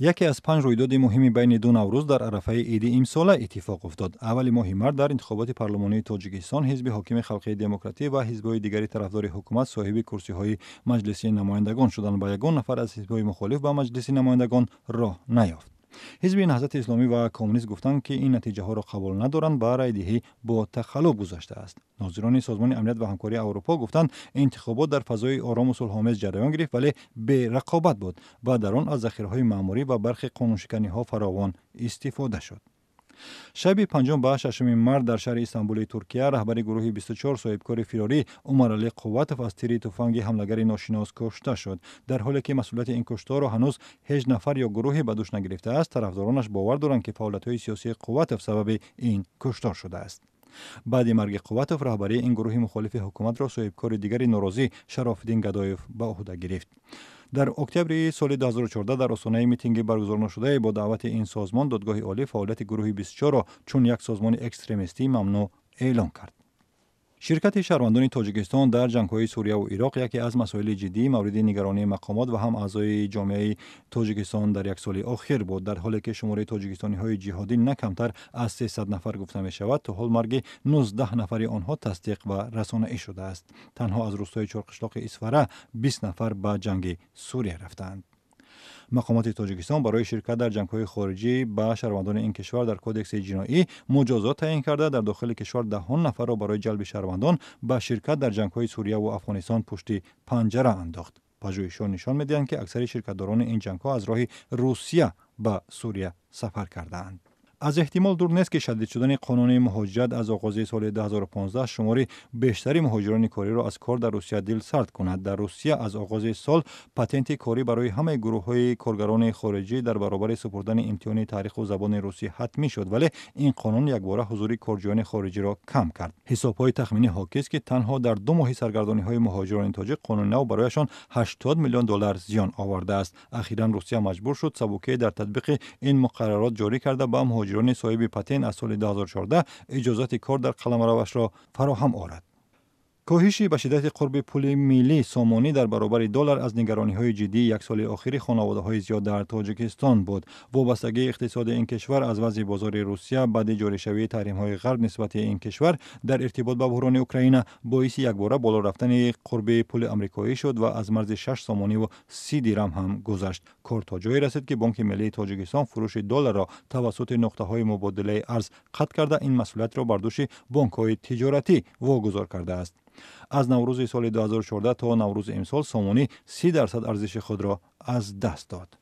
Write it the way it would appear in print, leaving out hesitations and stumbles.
یکی از 5 رویداد مهم بین دو نوروز در عرفه عید امساله اتفاق افتاد. اول ماه مارس در انتخابات پارلمانی تاجیکستان حزب حاکم خلقی دموکراتی و حزب‌های دیگری طرفدار حکومت صاحب کرسی‌های مجلس نمایندگان شدند و یگان نفر از حزب‌های مخالف به مجلس نمایندگان راه نیافت. حزب نهضت اسلامی و کمونیست گفتند که این نتیجه ها را قبول ندارند و رای دهی با تخلف گذشته است. ناظران سازمان امنیت و همکاری اروپا گفتند انتخابات در فضای آرام و صلح‌آمیز جریان گرفت ولی به رقابت بود و در آن از ذخیره‌های معمولی و برخی قانونشکنی‌ها فراوان استفاده شد. شب پنجم به 6 مارس در شهر استانبول ترکیه رهبر گروه 24 صاحبکار فراری عمرعلی قواتوف از تیر تفنگ حمله‌گر ناشناس کشته شد. در حالی که مسئولیت این کشتار را هنوز هیچ نفر یا گروهی به دوش نگرفته است، طرفدارانش باور دارند که فعالیت‌های سیاسی قواتوف سبب این کشتار شده است. بعد مرگ قواتوف رهبری این گروه مخالف حکومت را صاحبکار دیگر نوروزی شراف‌الدین گدایف به عهده گرفت. در اکتبر سال 2014 در آستانه میتینگ برگزار نشده با دعوت این سازمان دادگاه عالی فعالیت گروه 24 را چون یک سازمان اکستریمیستی ممنوع اعلام کرد. شرکت شهروندان تاجیکستان در جنگ‌های سوریه و عراق یکی از مسائل جدی مورد نگرانی مقامات و هم اعضای جامعه تاجیکستان در یک سال اخیر بود. در حالی که شماره تاجیکستانی‌های جهادی نه کمتر از 300 نفر گفته می شود، تا حال مرگ 19 نفر آنها تصدیق و رسانه‌ای شده است. تنها از روستای چهارقشلاق اسفره 20 نفر به جنگ سوریه رفتند. مقامات تاجیکستان برای شرکت در جنگ‌های خارجی به شهروندان این کشور در کدکس جنایی مجازات تعیین کرده. در داخل کشور دهان نفر را برای جلب شهروندان به شرکت در جنگ‌های سوریه و افغانستان پشت پنجره انداخت. پژوهش‌ها نشان می‌دهند که اکثر شرکت‌داران این جنگ‌ها از راه روسیه به سوریه سفر کرده‌اند. از احتمال دور نیست که شدید شدن قانون مهاجرت از آغاز سال 2015 شماری بیشتری مهاجران کاری را از کار در روسیه دل سرد کند. در روسیه از آغاز سال پاتنت کاری برای همه گروه‌های کارگران خارجی در برابر سپردن امتحان تاریخ و زبان روسی حتمی شد، ولی این قانون یکباره حضور کارگران خارجی را کم کرد. حساب‌های تخمینی حاکی است که تنها در 2 ماه سرگردانی‌های مهاجران تاجیک قانون نو برایشان 80 میلیون دلار زیان آورده است. اخیراً روسیه مجبور شد سبوکی در تطبیق این مقررات جاری کرده با مهاجران صاحب پاتنت از سال 2014 اجازت کار در قلمروش را فراهم آورد. کاهش به شدت قرب پول ملی سامانی در برابر دلار از نگرانی‌های جدی یک سال اخیر خانواده‌های زیاد در تاجیکستان بود. وابستگی اقتصاد این کشور از وضع بازار روسیه بعد جاری شوی تحریم‌های غرب نسبت این کشور در ارتباط با بحران اوکراین باعث یکباره بالا رفتن قرب پول آمریکایی شد و از مرز 6 سامانی و 30 درم هم گذشت. کار تا جایی رسید که بانک ملی تاجیکستان فروش دلار را توسط نقطه‌های مبادله ارز قطع کرده این مسئولیت را بر دوش بانک‌های تجارتی واگذار کرده است. از نوروز سال 2014 تا نوروز امسال سامانی 30% ارزش خود را از دست داد.